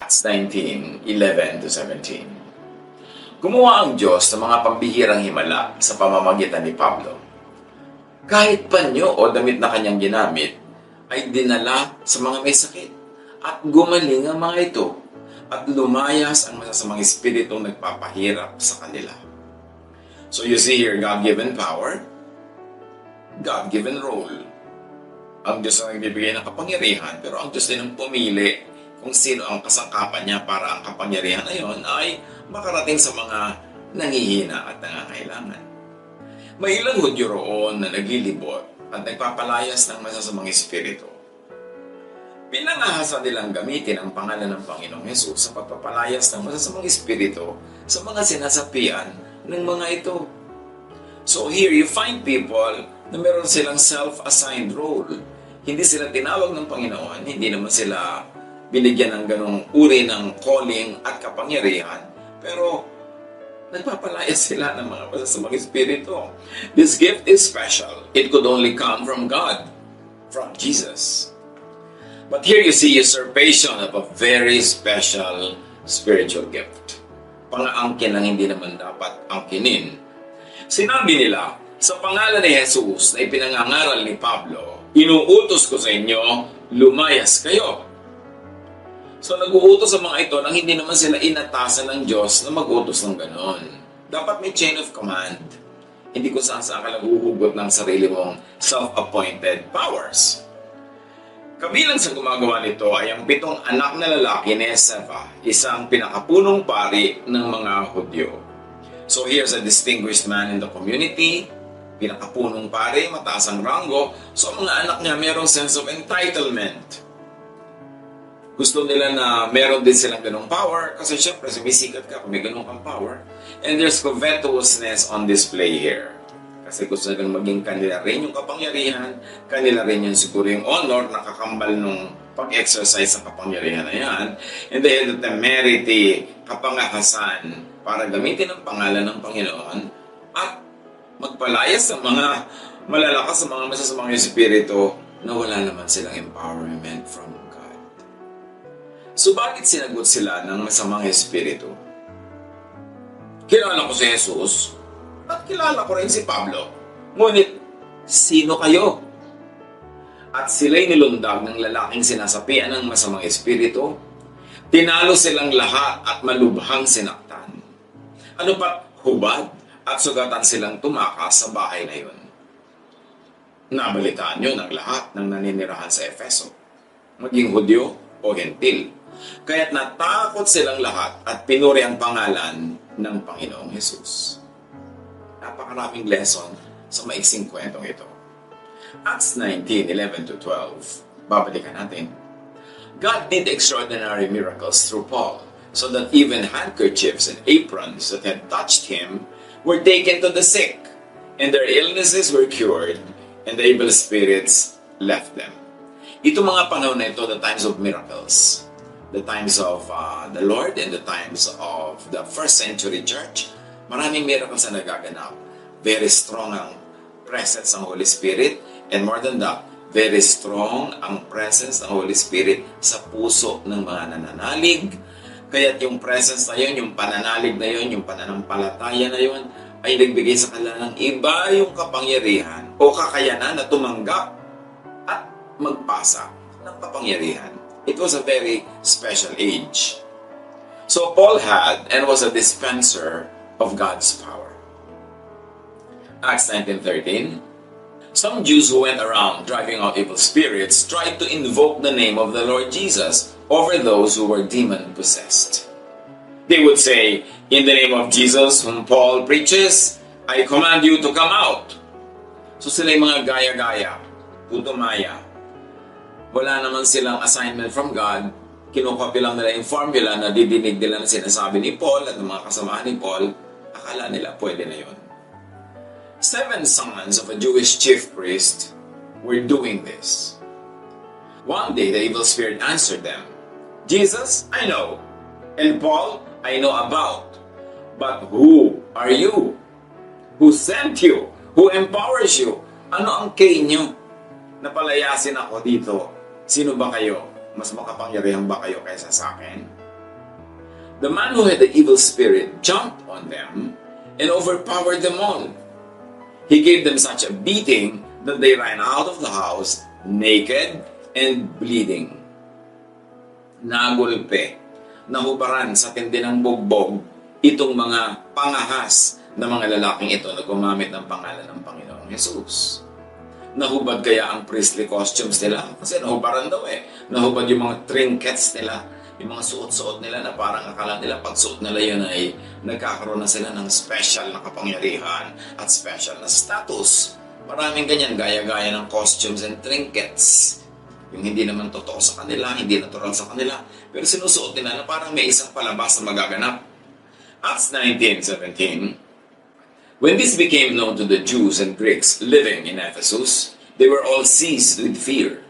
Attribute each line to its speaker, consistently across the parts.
Speaker 1: Acts 19:11-17. Gumawa ang Diyos ng mga pambihirang himala sa pamamagitan ni Pablo. Kahit panyo o damit na kanyang ginamit, ay dinala sa mga may sakit at gumaling ang mga ito at lumayas ang masasamang espiritong nagpapahirap sa kanila. So you see here, God-given power, God-given role. Ang Diyos ang nagbibigay ng kapangyarihan, pero ang Diyos din ang pumili kung sino ang kasangkapan niya para ang kapangyarihan na yon ay makarating sa mga nangihina at nangangailangan. May ilang Hudyo roon na naglilibot at nagpapalayas ng masasamang espiritu. Pinangahasan nilang gamitin ang pangalan ng Panginoong Hesus sa pagpapalayas ng masasamang espiritu sa mga sinasapian ng mga ito. So here you find people na meron silang self-assigned role. Hindi sila tinawag ng Panginoon, hindi naman sila binigyan ng ganong uri ng calling at kapangyarihan, pero nagpapalaya sila ng mga masasamang espiritu. This gift is special. It could only come from God, from Jesus. But here you see usurpation of a very special spiritual gift. Pangaangkin lang hindi naman dapat angkinin. Sinabi nila, sa pangalan ni Jesus na ipinangangaral ni Pablo, inuutos ko sa inyo, lumayas kayo. So nag-uutos sa mga ito nang hindi naman sila inatasan ng Diyos na mag-utos ng ganon. Dapat may chain of command. Hindi ko saan ka naghuhugot ng sarili mong self-appointed powers. Kabilang sa gumagawa nito ay ang 7 anak na lalaki ni Eseva, isang pinakapunong pari ng mga Hudyo. So here's a distinguished man in the community, pinakapunong pari, mataas ang ranggo, so ang mga anak niya mayroong sense of entitlement. Gusto nila na meron din silang ganong power kasi syempre sumisikat ka kung may ganong kang power. And there's covetousness on display here. Kasi gusto nilang maging kanila rin yung kapangyarihan, kanila rin yung siguro yung honor na kakambal nung pag-exercise sa kapangyarihan na yan. And they had the temerity, kapangahasan para gamitin ang pangalan ng Panginoon at magpalayas sa mga malalakas sa mga masasamang espiritu na wala naman silang empowerment from God. So bakit sinagot sila ng masamang espiritu? Kilala ko si Jesus at kilala ko rin si Pablo. Ngunit, sino kayo? At sila'y nilundag ng lalaking sinasapian ng masamang espiritu. Tinalo silang lahat at malubhang sinaktan. Ano pat hubad at sugatan silang tumakas sa bahay na yun. Nabalitaan nyo ng lahat ng naninirahan sa Efeso, maging Hudyo o Gentil. Kaya't natakot silang lahat at pinuri ang pangalan ng Panginoong Hesus. Napakaraming lesson sa maiksing kwentong ito. Acts 19:11-12. Babalikan natin. God did extraordinary miracles through Paul, so that even handkerchiefs and aprons that had touched him were taken to the sick, and their illnesses were cured, and the evil spirits left them. Ito mga panahon na ito, the times of miracles. The times of the Lord and the times of the first century church, maraming miracles na nagaganap. Very strong ang presence ng Holy Spirit, and more than that, very strong ang presence ng Holy Spirit sa puso ng mga nananalig. Kaya't yung presence na yun, yung pananalig na yun, yung pananampalataya na yun, ay nagbigay sa kanila ng iba yung kapangyarihan o kakayanan na tumanggap at magpasa ng kapangyarihan. It was a very special age. So Paul had and was a dispenser of God's power. Acts 19:13. Some Jews who went around driving out evil spirits tried to invoke the name of the Lord Jesus over those who were demon-possessed. They would say, "In the name of Jesus whom Paul preaches, I command you to come out." So sila yung mga gaya-gaya, putumaya. Wala naman silang assignment from God. Kinukopy lang nila yung formula na didinig nila na sinasabi ni Paul at ng mga kasamahan ni Paul. Akala nila pwede na yun. 7 sons of a Jewish chief priest were doing this. One day, the evil spirit answered them, "Jesus, I know, and Paul, I know about. But who are you? Who sent you? Who empowers you? Ano ang kay inyo? Napalayasin ako dito. Sino ba kayo? Mas makapangyarihan ba kayo kaysa sa akin?" The man who had the evil spirit jumped on them and overpowered them all. He gave them such a beating that they ran out of the house naked and bleeding. Nagulpe, nahubaran sa tindi ng bugbog itong mga pangahas na mga lalaking ito na gumamit ng pangalan ng Panginoong Jesus. Nahubad kaya ang priestly costumes nila? Kasi nahubaran daw Nahubad yung mga trinkets nila, yung mga suot-suot nila na parang akala nila pag suot nila yun ay nagkakaroon na sila ng special na kapangyarihan at special na status. Maraming ganyan, gaya-gaya ng costumes and trinkets. Yung hindi naman totoo sa kanila, hindi natural sa kanila, pero sinusuot nila na parang may isang palabas na magaganap. Acts 19:17. When this became known to the Jews and Greeks living in Ephesus, they were all seized with fear,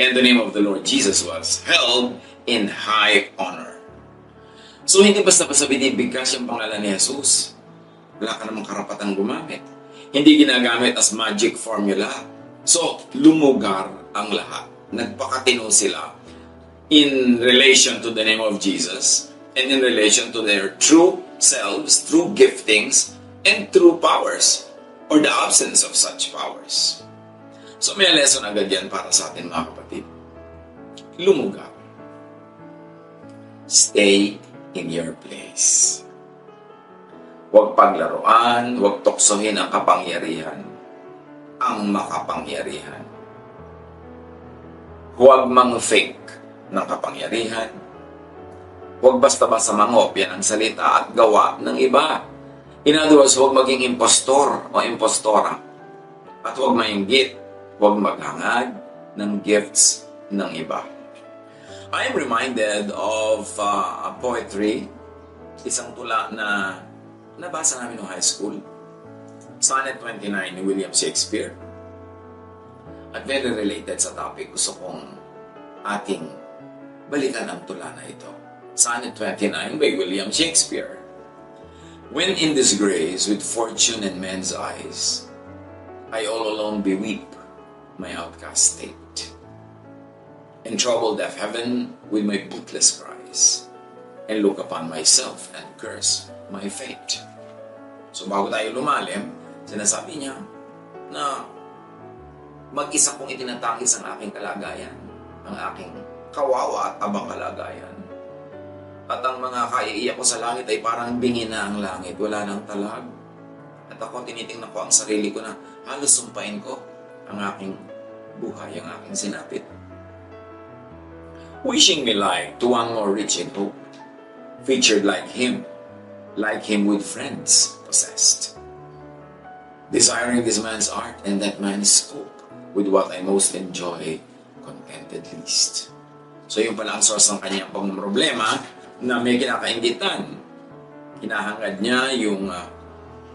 Speaker 1: and the name of the Lord Jesus was held in high honor. So hindi basta-basta binibigkas yung pangalan ni Jesus. Wala ka namang karapatang gumamit. Hindi ginagamit as magic formula. So, lumugar ang lahat. Nagpakatino sila in relation to the name of Jesus and in relation to their true selves, true giftings, and true powers, or the absence of such powers. So may lesson agad yan para sa atin mga kapatid. Lumugar. Stay in your place. Huwag paglaruan, huwag tuksohin ang kapangyarihan, ang makapangyarihan. Huwag mang-fake ng kapangyarihan. Huwag basta-basta mangopya ng salita at gawa ng iba. In other words, huwag maging impostor o impostora. At huwag mainggit, huwag maghangad ng gifts ng iba. I am reminded of a poetry, isang tula na nabasa namin noong high school. Sonnet 29 ni William Shakespeare. At very related sa topic, gusto kong ating balikan ang tula na ito. Sonnet 29 by William Shakespeare. When in disgrace with fortune and men's eyes, I all alone beweep my outcast state, and trouble deaf heaven with my bootless cries, and look upon myself and curse my fate. So bago tayo lumalim, sinasabi niya na mag-isa kong itinatangis ang aking kalagayan, ang aking kawawa at abang kalagayan. At ang mga kaiiyak ko sa langit ay parang bingi na ang langit, wala nang talag. At ako tinitingnan ko ang sarili ko na halos sumpain ko ang aking buhay, ang aking sinapit. Wishing me like to one more rich in hope, featured like him with friends possessed. Desiring this man's art and that man's scope, with what I most enjoy, contented least. So yung pala ang source ng kanyang problema, na may kinakaingitan. Hinahangad niya yung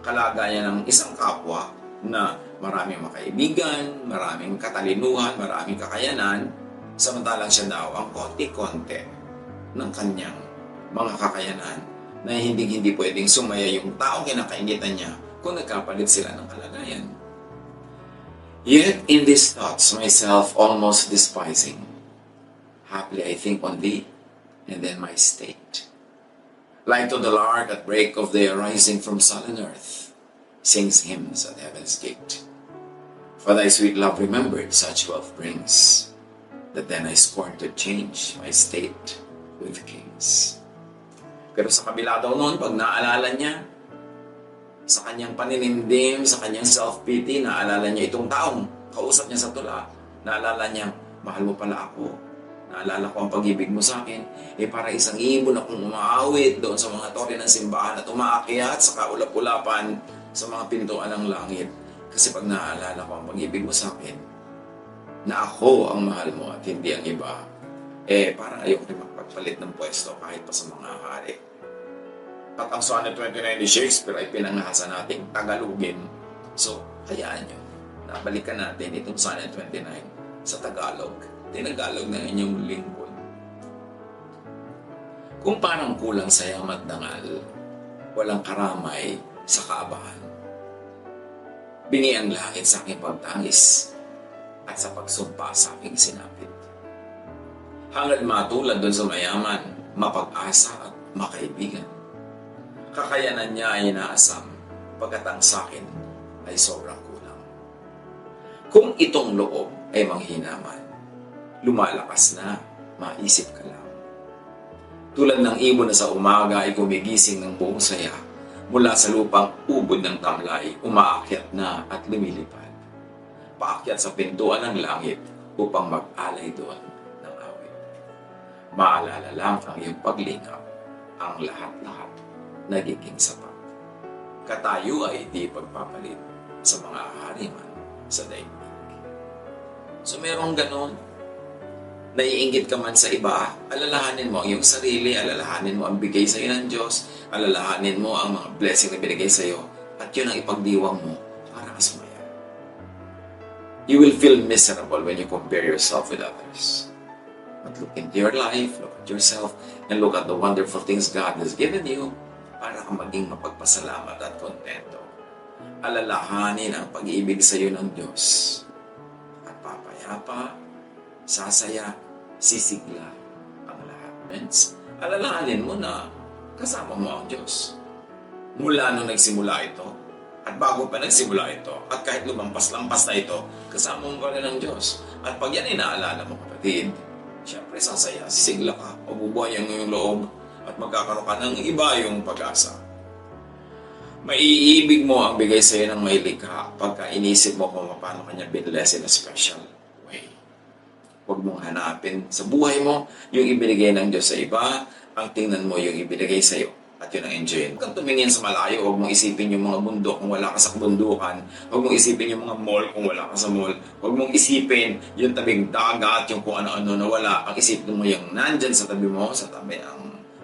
Speaker 1: kalagayan ng isang kapwa na maraming makaibigan, maraming katalinuhan, maraming kakayanan, samantalang siya daw ang konti-konti ng kanyang mga kakayanan na hindi pwedeng sumaya yung taong kinakaingitan niya kung nagkapalit sila ng kalagayan. Yet in these thoughts, myself almost despising, haply I think on thee, and then my state. Like to the lark at break of day arising from sullen earth, sings hymns at heaven's gate. For thy sweet love remembered such wealth brings, that then I scorn to change my state with kings. Pero sa kabila daw noon, pag naalala niya, sa kanyang paninindim, sa kanyang self-pity, naalala niya itong taong kausap niya sa tula, naalala niya, mahal mo pala ako. Naalala ko ang pag-ibig mo sa akin, para isang ibon akong umaawit doon sa mga tore ng simbahan at umaakyat sa kaulap-ulapan sa mga pintuan ng langit. Kasi pag naalala ko ang pag-ibig mo sa akin, na ako ang mahal mo at hindi ang iba, parang ayoko rin magpagpalit ng pwesto kahit pa sa mga hari. At ang Sonnet 29 ni Shakespeare ay pinangahasan nating Tagalogin. So, hayaan nyo, nabalikan natin itong Sonnet 29 sa Tagalog. Tinagalog ng inyong lingkod. Kung parang kulang sa yamat dangal, walang karamay sa kaabahan. Bingi ang langit sa aking pagtangis at sa pagsumpa sa aking sinapit. Hangad matulad doon sa mayaman, mapag-asa at makaibigan. Kakayanan niya ay inaasam, pagkat ang sakin ay sobrang kulang. Kung itong loob ay manghinaman, lumalakas na, maisip ka lang. Tulad ng ibon na sa umaga ay gumigising ng buong saya, mula sa lupang ubod ng tamlay, umaakyat na at lumilipad. Paakyat sa pintuan ng langit upang mag-alay doon ng awit. Maalala lang ang iyong paglingap, ang lahat-lahat nagiging sapat. Katayo ay di pagpapalit sa mga ahariman sa daigdig. So merong ganon, naiinggit ka man sa iba, alalahanin mo ang iyong sarili, alalahanin mo ang bigay sa iyo ng Diyos, alalahanin mo ang mga blessing na binigay sa iyo, at yun ang ipagdiwang mo para kasumaya. You will feel miserable when you compare yourself with others. But look into your life, look at yourself, and look at the wonderful things God has given you para ka maging mapagpasalamat at kontento. Alalahanin ang pag-ibig sa iyo ng Diyos. At papayapa, sasaya, sisigla ang lahat. Friends, alalahanin mo na kasama mo ang Diyos. Mula nung nagsimula ito, at bago pa nagsimula ito, at kahit lumampas-lampas na ito, kasama mo pa rin ang Diyos. At pag yan ay naalala mo, kapatid, siyempre sasaya, sisigla ka, mabubuhay ang iyong loob, at magkakaroon ka ng iba yung pag-asa. Maiibig mo ang bigay sa iyo ng may likha pagka inisip mo kung paano kanya binless in a special way. Huwag mong hanapin sa buhay mo yung ibinigay ng Diyos sa iba, ang tingnan mo yung ibinigay sa iyo at yun ang enjoyin. Huwag kang tumingin sa malayo, huwag mong isipin yung mga bundok kung wala ka sa bundukan, huwag mong isipin yung mga mall kung wala ka sa mall, huwag mong isipin yung tabing dagat, yung kung ano-ano na wala. Ang isipin mo yung nandyan sa tabi mo, sa tabi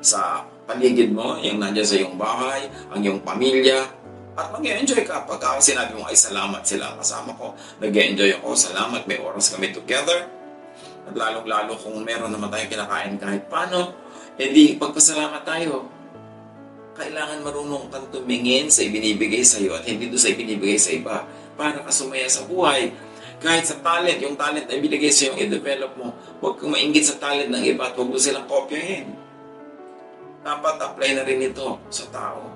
Speaker 1: sa paligid mo, yung nandyan sa iyong bahay, ang iyong pamilya, at mag-enjoy ka. Pagka sinabi mo, ay salamat sila kasama ko, nag-enjoy ako, salamat, may oras kami together. At lalong-lalo kung meron naman tayong kinakain kahit paano, edi pagpasalamat tayo. Kailangan marunong kang tumingin sa ibinibigay sa iyo at hindi doon sa ibinibigay sa iba para ka sumaya sa buhay. Kahit sa talent, yung talent na ibinigay sa iyo, i-develop mo, huwag kang mainggit sa talent ng iba at huwag mo silang kopyahin. Dapat apply na rin ito sa tao.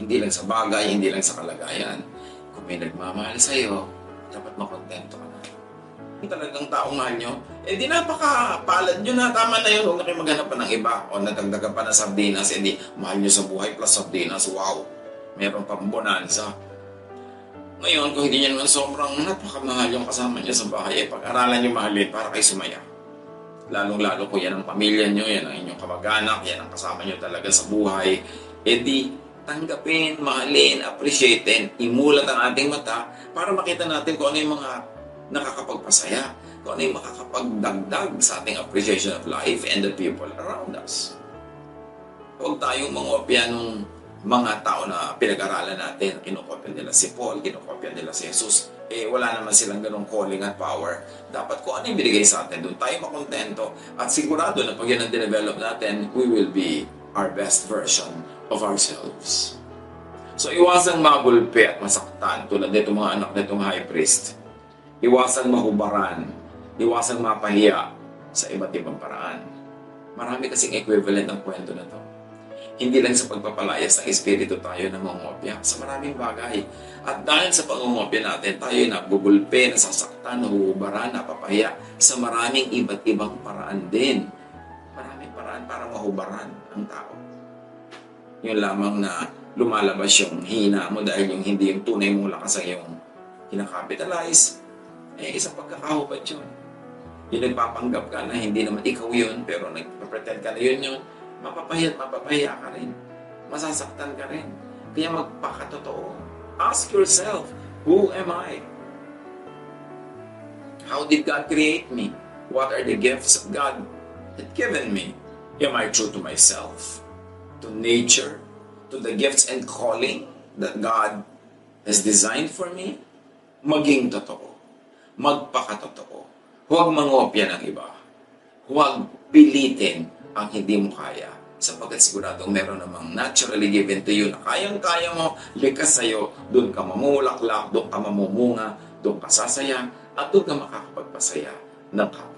Speaker 1: Hindi lang sa bagay, hindi lang sa kalagayan. Kung may nagmamahal sa iyo, dapat makontento ka na. Kung talagang taong mahal nyo, di napakapalad nyo na, tama na yun, huwag na kayo maghanap pa ng iba. O nadagdagan pa ng sardinas, di mahal nyo sa buhay plus sardinas, wow, meron pang bonanza. Ngayon, kung hindi nyo naman sobrang napakamahal yung kasama nyo sa bahay, pag-aralan nyo mahalin para kayo sumaya. Lalong-lalo kung yan ang pamilya nyo, yan ang inyong kamag-anak, yan ang kasama nyo talaga sa buhay, di tanggapin, mahalin, appreciatein, imulat ang ating mata para makita natin kung ano yung mga nakakapagpasaya, kung ano yung makakapagdagdag sa ating appreciation of life and the people around us. Huwag tayong mangopya ng mga tao na pinag-aralan natin. Kinokopya nila si Paul, kinokopya nila si Jesus. Wala naman silang ganong calling at power. Dapat kung ano yung binigay sa atin, doon tayo makontento. At sigurado na pag yan ang develop natin, we will be our best version of ourselves. So iwasang magulpi at masaktan tulad nitong mga anak nitong high priest. Iwasang mahubaran, iwasang mapahiya sa iba't ibang paraan. Marami kasing equivalent ng kwento na to. Hindi lang sa pagpapalayas ng espiritu tayo nangongopya sa maraming bagay. At dahil sa pangongopya natin, tayo nagugulpe, nasasaktan, nahuhubaran, napapahiya sa maraming iba't ibang paraan din. Maraming paraan para mahubaran ang tao. Yun lamang na lumalabas yung hina mo dahil yung hindi yung tunay mong lakas ang yung kinakapitalize. Isang pagkakahubad yun. Yung nagpapanggap ka na hindi naman ikaw yun, pero nagpapretend ka na yun, mapapahiya ka rin. Masasaktan ka rin. Kaya magpakatotoo. Ask yourself, who am I? How did God create me? What are the gifts of God that given me? Am I true to myself? To nature? To the gifts and calling that God has designed for me? Maging totoo. Magpakatotoo. Huwag mangopya ng iba. Huwag pilitin ang hindi mo kaya sapagkat siguradong meron namang naturally given to you na kayang-kaya mo, likas sa'yo, doon ka mamulaklak, doon ka mamumunga, doon ka sasaya, at doon ka makakapagpasaya ng kapwa.